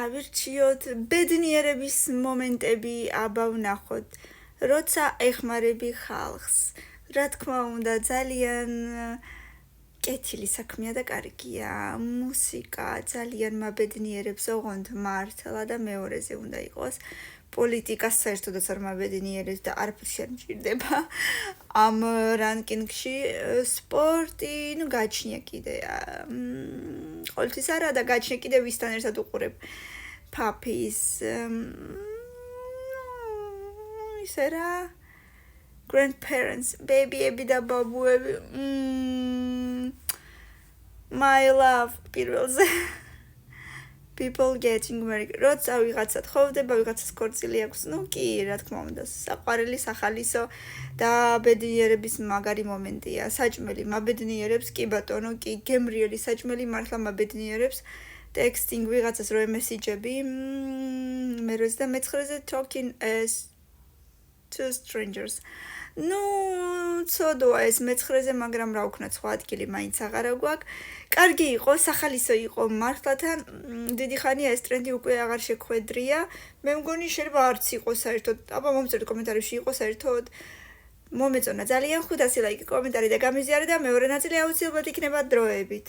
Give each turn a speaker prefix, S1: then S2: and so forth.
S1: ავირჩიოთ ბედნიერების მომენტები აბა ვნახოთ, როცა ეხმარები ხალხს. რა თქმა უნდა, ძალიან კეთილი საქმეა და კარგია. მუსიკა ძალიან მაბედნიერებს, ოღონდ მართლა და მეორეზე უნდა იყოს. პოლიტიკას საერთოდაც არ მაბედნიერებს და არაფერს არ მჭირდება. ამ რანკინგში სპორტი, გაჩნია კიდე. ყოველთვის არა და გაჩნია კიდე ვისთან ერთად უყურებ. Puppies. ისე რა. Grandparents, babyები და ბაბუები. My love, პირველზე. People getting married. როცა ვიღაცა თხოვდება, ვიღაცას ქორწილი აქვს, კი, რა თქმა უნდა, საყვარელი, სახალისო და ბედნიერების მაგარი მომენტია. საჭმელი მაბედნიერებს, კი ბატონო, კი, გემრიელი საჭმელი მართლა მაბედნიერებს. Texting ვიღაცას რო message-ები, მერვეზე და მეცხრეზე talking as to strangers. ცოდოა ეს მეცხრეზე, მაგრამ რა ვქნა, სხვა ადგილი მაინც აღარა გვაქვს. კარგი იყო, სახალისო იყო მართლათან. დიდი ხანია ეს ტრენდი უკვე აღარ შეგვედრია. მე მგონი შეიძლება არც იყოს საერთოდ. აბა მომწერთ კომენტარებში იყო საერთოდ. მომეწონა ძალიან 500 ლაიკი, კომენტარი და გამიზიარე და მეორე ნაწილი აუცილებლად იქნება დროებით.